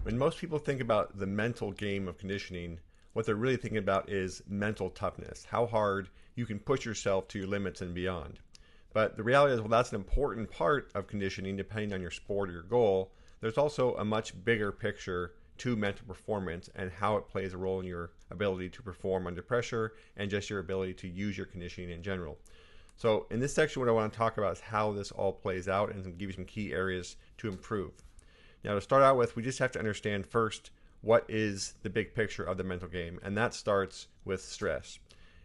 When most people think about the mental game of conditioning, what they're really thinking about is mental toughness, how hard you can push yourself to your limits and beyond. But the reality is, well, that's an important part of conditioning depending on your sport or your goal. There's also a much bigger picture to mental performance and how it plays a role in your ability to perform under pressure and just your ability to use your conditioning in general. So, in this section, what I want to talk about is how this all plays out and give you some key areas to improve. Now, to start out with, we just have to understand first what is the big picture of the mental game, and that starts with stress.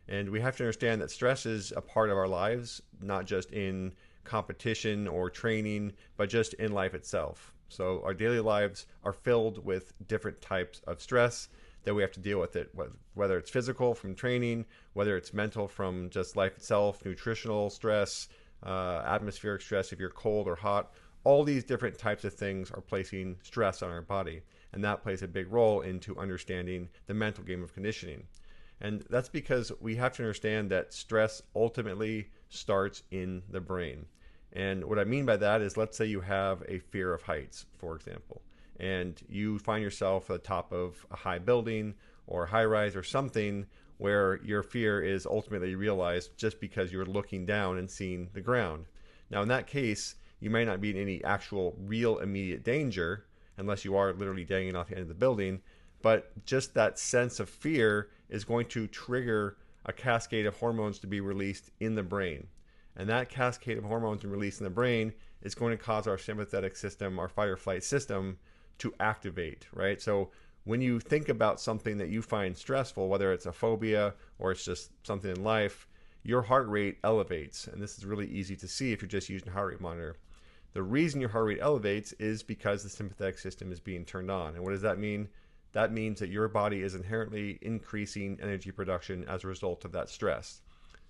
And we have to understand that stress is a part of our lives, not just in competition or training, but just in life itself. So our daily lives are filled with different types of stress that we have to deal with it, whether it's physical from training, whether it's mental from just life itself, nutritional stress, atmospheric stress if you're cold or hot. All these different types of things are placing stress on our body, and that plays a big role into understanding the mental game of conditioning. And that's because we have to understand that stress ultimately starts in the brain. And what I mean by that is, let's say you have a fear of heights, for example, and you find yourself at the top of a high building or a high rise or something where your fear is ultimately realized just because you're looking down and seeing the ground. Now, in that case, you may not be in any actual real immediate danger unless you are literally dangling off the end of the building, but just that sense of fear is going to trigger a cascade of hormones to be released in the brain. And that cascade of hormones released in the brain is going to cause our sympathetic system, our fight or flight system, to activate, right? So when you think about something that you find stressful, whether it's a phobia or it's just something in life, your heart rate elevates. And this is really easy to see if you're just using a heart rate monitor. The reason your heart rate elevates is because the sympathetic system is being turned on. And what does that mean? That means that your body is inherently increasing energy production as a result of that stress.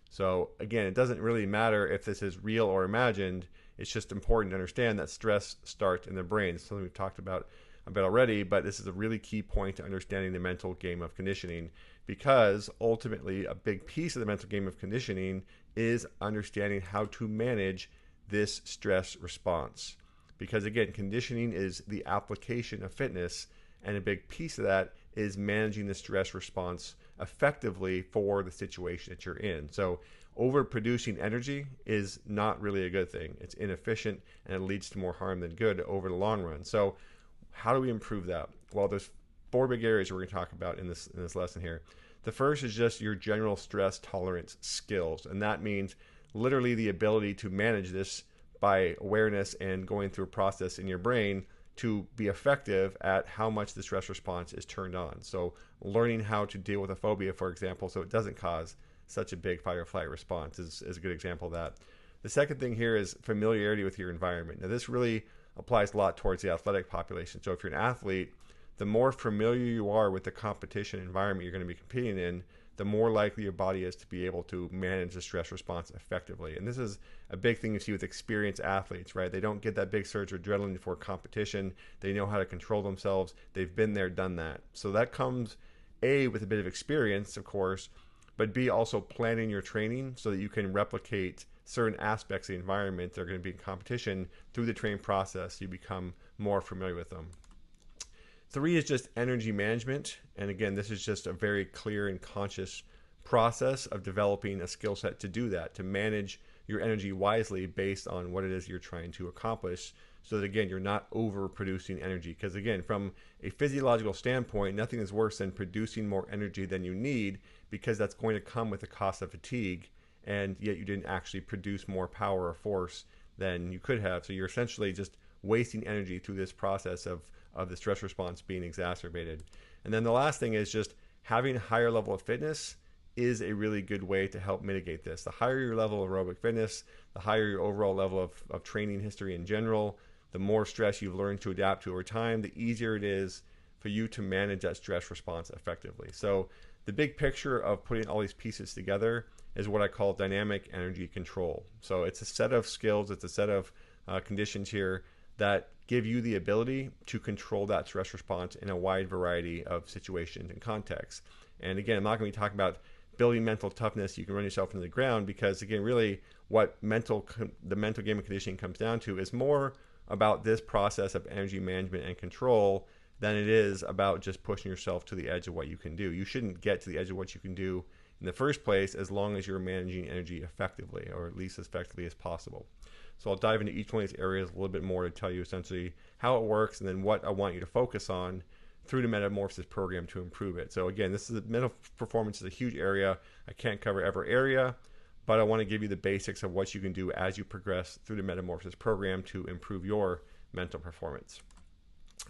So again, it doesn't really matter if this is real or imagined. It's just important to understand that stress starts in the brain. It's something we've talked about a bit already, but this is a really key point to understanding the mental game of conditioning, because ultimately a big piece of the mental game of conditioning is understanding how to manage this stress response. Because again, conditioning is the application of fitness, and a big piece of that is managing the stress response effectively for the situation that you're in. So overproducing energy is not really a good thing. It's inefficient and it leads to more harm than good over the long run. So how do we improve that? Well, there's four big areas we're going to talk about in this lesson here. The first is just your general stress tolerance skills, and that means literally the ability to manage this by awareness and going through a process in your brain to be effective at how much the stress response is turned on. So learning how to deal with a phobia, for example, so it doesn't cause such a big fight or flight response is a good example of that. The second thing here is familiarity with your environment. Now, this really applies a lot towards the athletic population. So if you're an athlete, the more familiar you are with the competition environment you're going to be competing in, the more likely your body is to be able to manage the stress response effectively. And this is a big thing you see with experienced athletes, right? They don't get that big surge of adrenaline before competition. They know how to control themselves. They've been there, done that. So that comes, A, with a bit of experience, of course, but B, also planning your training so that you can replicate certain aspects of the environment that are going to be in competition through the training process. You become more familiar with them. 3 is just energy management. And again, this is just a very clear and conscious process of developing a skill set to do that, to manage your energy wisely based on what it is you're trying to accomplish, so that again, you're not overproducing energy. Because again, from a physiological standpoint, nothing is worse than producing more energy than you need, because that's going to come with the cost of fatigue, and yet you didn't actually produce more power or force than you could have. So you're essentially just wasting energy through this process of the stress response being exacerbated. And then the last thing is just having a higher level of fitness is a really good way to help mitigate this. The higher your level of aerobic fitness, the higher your overall level of training history in general, the more stress you've learned to adapt to over time, the easier it is for you to manage that stress response effectively. So the big picture of putting all these pieces together is what I call dynamic energy control. So it's a set of skills, it's a set of conditions here that give you the ability to control that stress response in a wide variety of situations and contexts. And again, I'm not going to be talking about building mental toughness. You can run yourself into the ground, because again, really what the mental game of conditioning comes down to is more about this process of energy management and control than it is about just pushing yourself to the edge of what you can do. You shouldn't get to the edge of what you can do in the first place as long as you're managing energy effectively, or at least as effectively as possible. So I'll dive into each one of these areas a little bit more to tell you essentially how it works and then what I want you to focus on through the Metamorphosis program to improve it. So again, this is mental performance is a huge area. I can't cover every area, but I want to give you the basics of what you can do as you progress through the Metamorphosis program to improve your mental performance.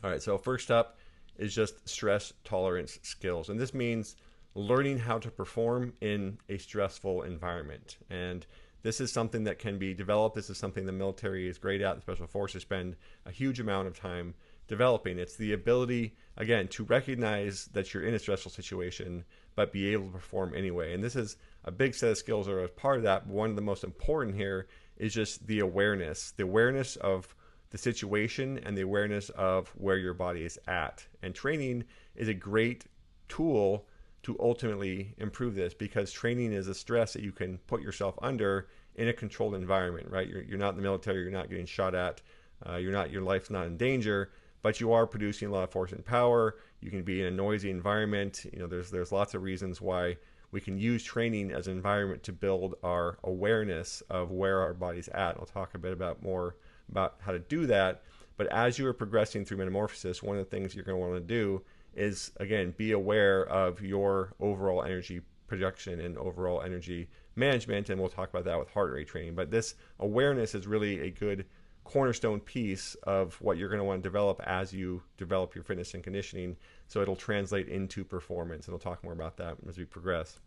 All right, so first up is just stress tolerance skills. And this means learning how to perform in a stressful environment. And this is something that can be developed. This is something the military is great at. The Special Forces spend a huge amount of time developing. It's the ability, again, to recognize that you're in a stressful situation, but be able to perform anyway. And this is a big set of skills that are a part of that. But one of the most important here is just the awareness of the situation and the awareness of where your body is at. And training is a great tool to ultimately improve this, because training is a stress that you can put yourself under in a controlled environment, right? You're not in the military, you're not getting shot at, your life's not in danger, but you are producing a lot of force and power. You can be in a noisy environment. There's lots of reasons why we can use training as an environment to build our awareness of where our body's at. I'll talk a bit more about how to do that. But as you are progressing through Metamorphosis, one of the things you're going to want to do is, again, be aware of your overall energy production and overall energy management. And we'll talk about that with heart rate training. But this awareness is really a good cornerstone piece of what you're going to want to develop as you develop your fitness and conditioning, so it'll translate into performance. And we'll talk more about that as we progress.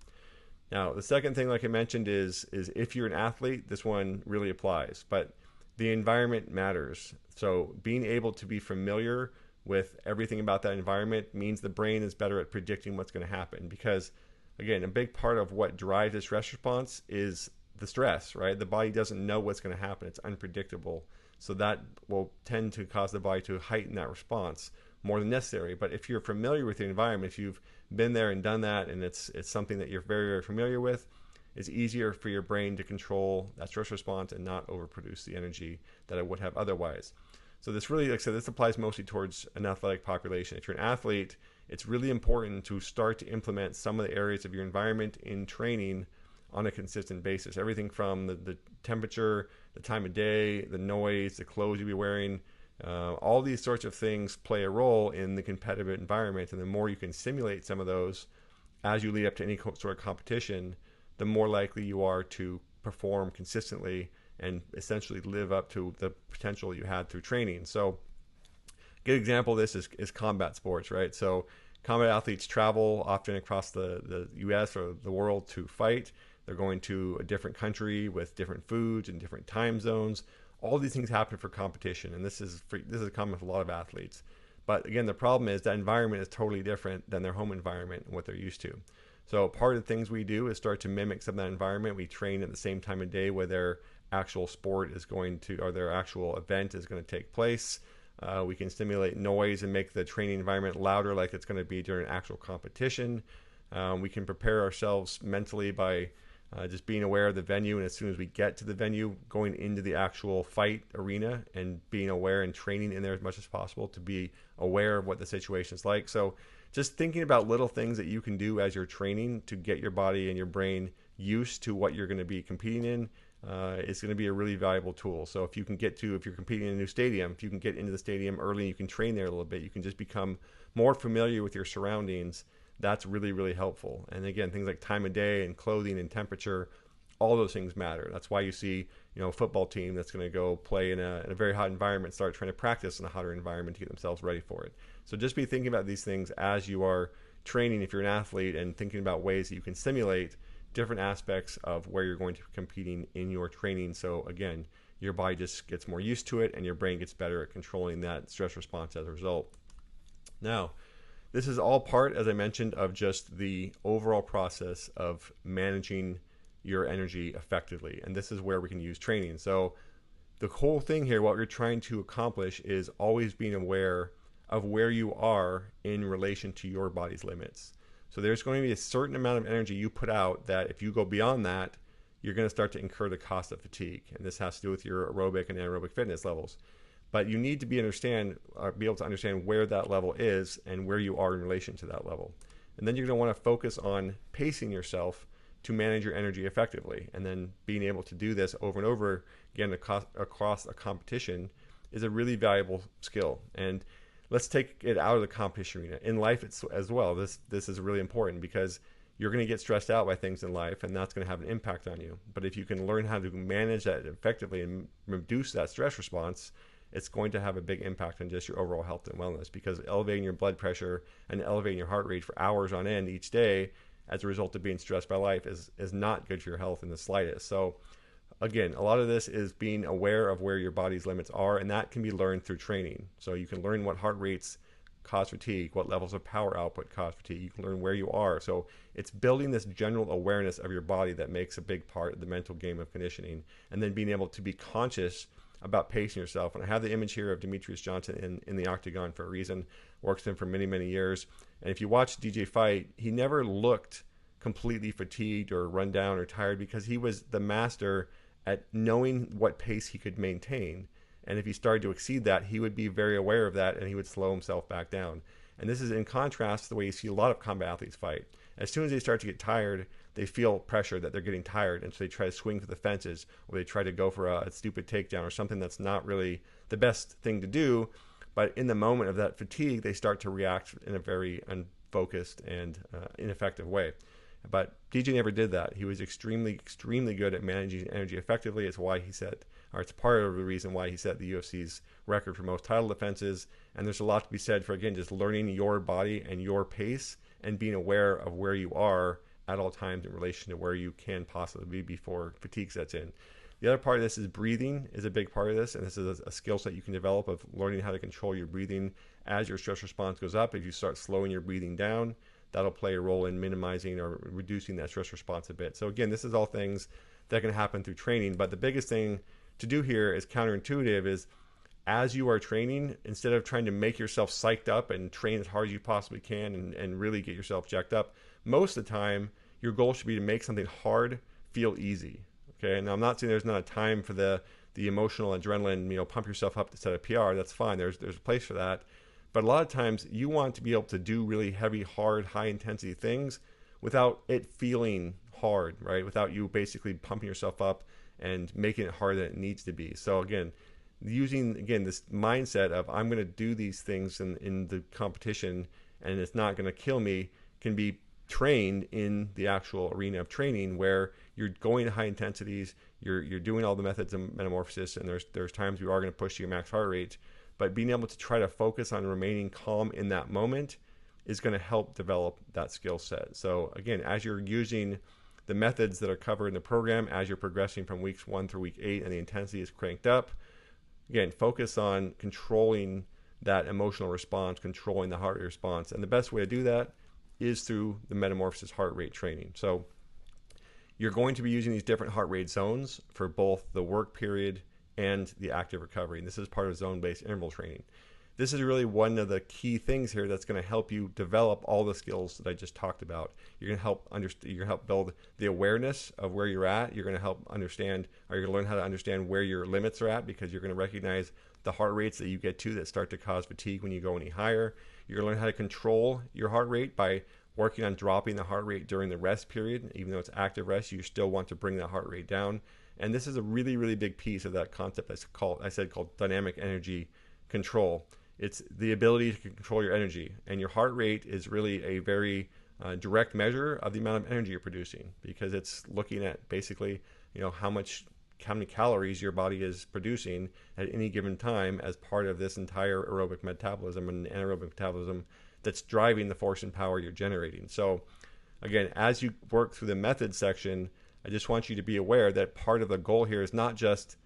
Now, the second thing, like I mentioned, is if you're an athlete, this one really applies. But the environment matters. So being able to be familiar with everything about that environment means the brain is better at predicting what's going to happen. Because, again, a big part of what drives the stress response is the stress, right? The body doesn't know what's going to happen. It's unpredictable. So that will tend to cause the body to heighten that response more than necessary. But if you're familiar with the environment, if you've been there and done that, and it's something that you're very, very familiar with, it's easier for your brain to control that stress response and not overproduce the energy that it would have otherwise. So this really, like I said, this applies mostly towards an athletic population. If you're an athlete, it's really important to start to implement some of the areas of your environment in training on a consistent basis. Everything from the temperature, the time of day, the noise, the clothes you'll be wearing, all these sorts of things play a role in the competitive environment. And the more you can simulate some of those as you lead up to any sort of competition, the more likely you are to perform consistently and essentially live up to the potential you had through training. So a good example of this is combat sports, right? So combat athletes travel often across the US or the world to fight. They're going to a different country with different foods and different time zones. All these things happen for competition, and this is common with a lot of athletes. But again, the problem is that environment is totally different than their home environment and what they're used to. So part of the things we do is start to mimic some of that environment. We train at the same time of day where their actual sport is going to, or their actual event is going to take place. We can stimulate noise and make the training environment louder like it's going to be during actual competition. We can prepare ourselves mentally by just being aware of the venue, and as soon as we get to the venue, going into the actual fight arena and being aware and training in there as much as possible to be aware of what the situation is like. So just thinking about little things that you can do as you're training to get your body and your brain used to what you're going to be competing in is going to be a really valuable tool. So if you're competing in a new stadium, if you can get into the stadium early and you can train there a little bit, you can just become more familiar with your surroundings. That's really, really helpful. And again, things like time of day and clothing and temperature, all those things matter. That's why you see, a football team that's going to go play in a very hot environment start trying to practice in a hotter environment to get themselves ready for it. So just be thinking about these things as you are training if you're an athlete, and thinking about ways that you can simulate different aspects of where you're going to be competing in your training. So again, your body just gets more used to it and your brain gets better at controlling that stress response as a result. Now, this is all part, as I mentioned, of just the overall process of managing your energy effectively. And this is where we can use training. So the whole thing here, what we're trying to accomplish is always being aware of where you are in relation to your body's limits. So there's going to be a certain amount of energy you put out that if you go beyond that, you're going to start to incur the cost of fatigue. And this has to do with your aerobic and anaerobic fitness levels. but you need to be able to understand where that level is and where you are in relation to that level. And then you're going to want to focus on pacing yourself to manage your energy effectively. And then being able to do this over and over again across a competition is a really valuable skill. And let's take it out of the competition arena. In life as well, this is really important, because you're going to get stressed out by things in life, and that's going to have an impact on you. But if you can learn how to manage that effectively and reduce that stress response, it's going to have a big impact on just your overall health and wellness, because elevating your blood pressure and elevating your heart rate for hours on end each day as a result of being stressed by life is not good for your health in the slightest. So again, a lot of this is being aware of where your body's limits are, and that can be learned through training. So you can learn what heart rates cause fatigue, what levels of power output cause fatigue. You can learn where you are. So it's building this general awareness of your body that makes a big part of the mental game of conditioning, and then being able to be conscious about pacing yourself. And I have the image here of Demetrius Johnson in the octagon for a reason. Works in for many, many years. And if you watch DJ fight, he never looked completely fatigued or run down or tired, because he was the master at knowing what pace he could maintain. And if he started to exceed that, he would be very aware of that, and he would slow himself back down. And this is in contrast to the way you see a lot of combat athletes fight. As soon as they start to get tired, they feel pressure that they're getting tired, and so they try to swing for the fences, or they try to go for a stupid takedown or something that's not really the best thing to do. But in the moment of that fatigue, they start to react in a very unfocused and ineffective way. But DJ never did that. He was extremely, extremely good at managing energy effectively. It's why he set, or it's part of the reason why he set the UFC's record for most title defenses. And there's a lot to be said for, again, just learning your body and your pace and being aware of where you are at all times in relation to where you can possibly be before fatigue sets in. The other part of this is breathing is a big part of this, and this is a skill set you can develop of learning how to control your breathing as your stress response goes up. If you start slowing your breathing down, that'll play a role in minimizing or reducing that stress response a bit. So again, this is all things that can happen through training, but the biggest thing to do here is counterintuitive, is as you are training, instead of trying to make yourself psyched up and train as hard as you possibly can and really get yourself jacked up, most of the time your goal should be to make something hard feel easy. Okay, now I'm not saying there's not a time for the emotional adrenaline, pump yourself up to set a PR. That's fine. There's a place for that. But a lot of times you want to be able to do really heavy, hard, high intensity things without it feeling hard, right? Without you basically pumping yourself up and making it harder than it needs to be. So again, using this mindset of I'm going to do these things in the competition and it's not going to kill me can be trained in the actual arena of training, where you're going to high intensities, you're doing all the methods of metamorphosis, and there's times you are going to push to your max heart rate. But being able to try to focus on remaining calm in that moment is going to help develop that skill set. So again, as you're using the methods that are covered in the program, as you're progressing from weeks 1 through week 8 and the intensity is cranked up, again, focus on controlling that emotional response, controlling the heart rate response. And the best way to do that is through the metamorphosis heart rate training. So you're going to be using these different heart rate zones for both the work period and the active recovery. And this is part of zone-based interval training. This is really one of the key things here that's going to help you develop all the skills that I just talked about. You're going to help build the awareness of where you're at. You're going to help understand, or you're going to learn how to understand where your limits are at, because you're going to recognize the heart rates that you get to that start to cause fatigue when you go any higher. You're going to learn how to control your heart rate by working on dropping the heart rate during the rest period. Even though it's active rest, you still want to bring that heart rate down. And this is a really, really big piece of that concept I said called dynamic energy control. It's the ability to control your energy. And your heart rate is really a very direct measure of the amount of energy you're producing, because it's looking at basically, how many calories your body is producing at any given time as part of this entire aerobic metabolism and anaerobic metabolism that's driving the force and power you're generating. So again, as you work through the method section, I just want you to be aware that part of the goal here is not just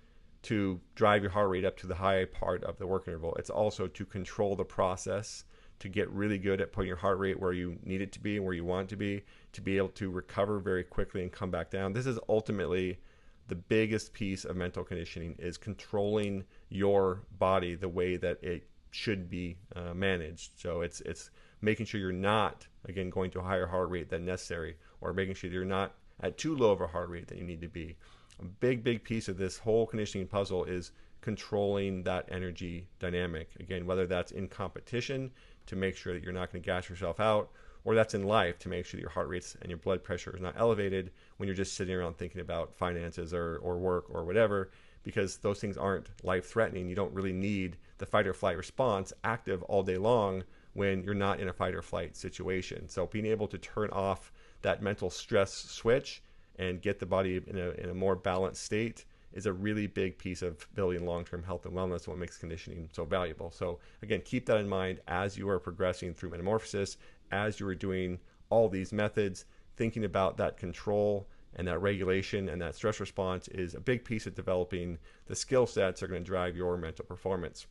to drive your heart rate up to the high part of the work interval. It's also to control the process, to get really good at putting your heart rate where you need it to be and where you want it to be able to recover very quickly and come back down. This is ultimately the biggest piece of mental conditioning, is controlling your body the way that it should be managed. So it's making sure you're not, again, going to a higher heart rate than necessary, or making sure you're not at too low of a heart rate than you need to be. A big piece of this whole conditioning puzzle is controlling that energy dynamic. Again, whether that's in competition to make sure that you're not going to gas yourself out, or that's in life to make sure that your heart rates and your blood pressure is not elevated when you're just sitting around thinking about finances or work or whatever, because those things aren't life-threatening. You don't really need the fight or flight response active all day long when you're not in a fight or flight situation. So being able to turn off that mental stress switch and get the body in a more balanced state is a really big piece of building long-term health and wellness, and what makes conditioning so valuable. So again, keep that in mind as you are progressing through metamorphosis, as you are doing all these methods. Thinking about that control and that regulation and that stress response is a big piece of developing the skill sets that are going to drive your mental performance.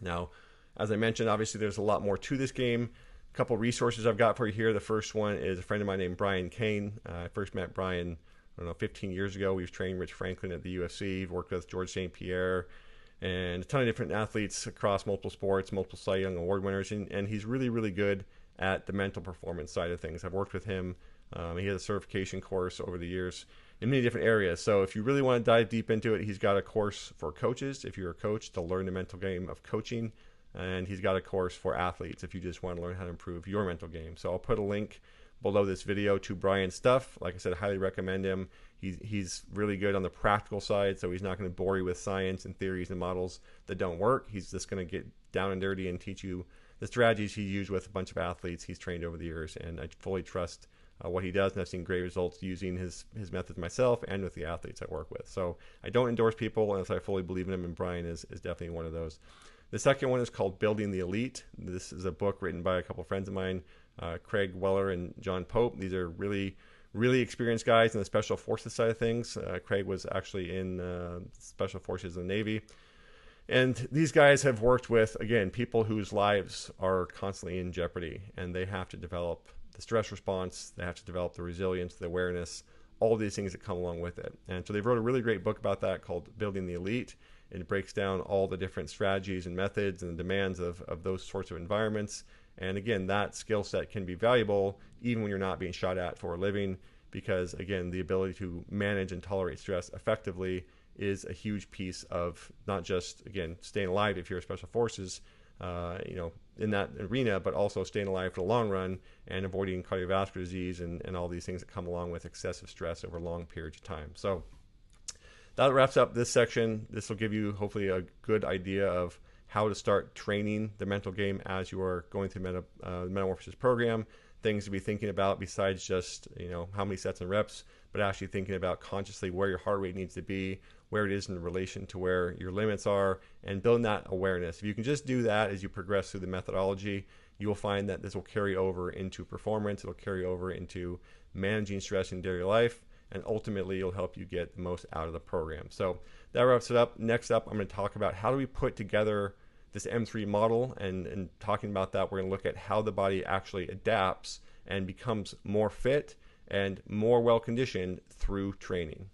Now, as I mentioned, obviously there's a lot more to this game. A couple resources I've got for you here. The first one is a friend of mine named Brian Kane. I first met Brian, 15 years ago. We've trained Rich Franklin at the UFC, worked with George St. Pierre, and a ton of different athletes across multiple sports, multiple Cy Young Award winners, and he's really, really good at the mental performance side of things. I've worked with him. He has a certification course over the years in many different areas. So if you really want to dive deep into it, he's got a course for coaches, if you're a coach, to learn the mental game of coaching. And he's got a course for athletes if you just want to learn how to improve your mental game. So I'll put a link below this video to Brian's stuff. Like I said, I highly recommend him. He's really good on the practical side, so he's not going to bore you with science and theories and models that don't work. He's just going to get down and dirty and teach you the strategies he used with a bunch of athletes he's trained over the years. And I fully trust what he does, and I've seen great results using his methods myself and with the athletes I work with. So I don't endorse people unless I fully believe in them, and Brian is definitely one of those. The second one is called Building the Elite. This is a book written by a couple friends of mine, Craig Weller and John Pope. These are really, really experienced guys in the Special Forces side of things. Craig was actually in Special Forces in the Navy. And these guys have worked with, again, people whose lives are constantly in jeopardy, and they have to develop the stress response, they have to develop the resilience, the awareness, all these things that come along with it. And so they wrote a really great book about that called Building the Elite. It breaks down all the different strategies and methods and the demands of those sorts of environments. And again, that skill set can be valuable even when you're not being shot at for a living, because again, the ability to manage and tolerate stress effectively is a huge piece of not just, again, staying alive if you're a Special Forces, in that arena, but also staying alive for the long run and avoiding cardiovascular disease and all these things that come along with excessive stress over long periods of time. So that wraps up this section. This will give you hopefully a good idea of how to start training the mental game as you are going through the Metamorphosis program. Things to be thinking about besides just how many sets and reps, but actually thinking about consciously where your heart rate needs to be, where it is in relation to where your limits are, and building that awareness. If you can just do that as you progress through the methodology, you will find that this will carry over into performance. It'll carry over into managing stress in daily life, and ultimately it'll help you get the most out of the program. So that wraps it up. Next up, I'm going to talk about how do we put together this M3 model, and talking about that, we're going to look at how the body actually adapts and becomes more fit and more well-conditioned through training.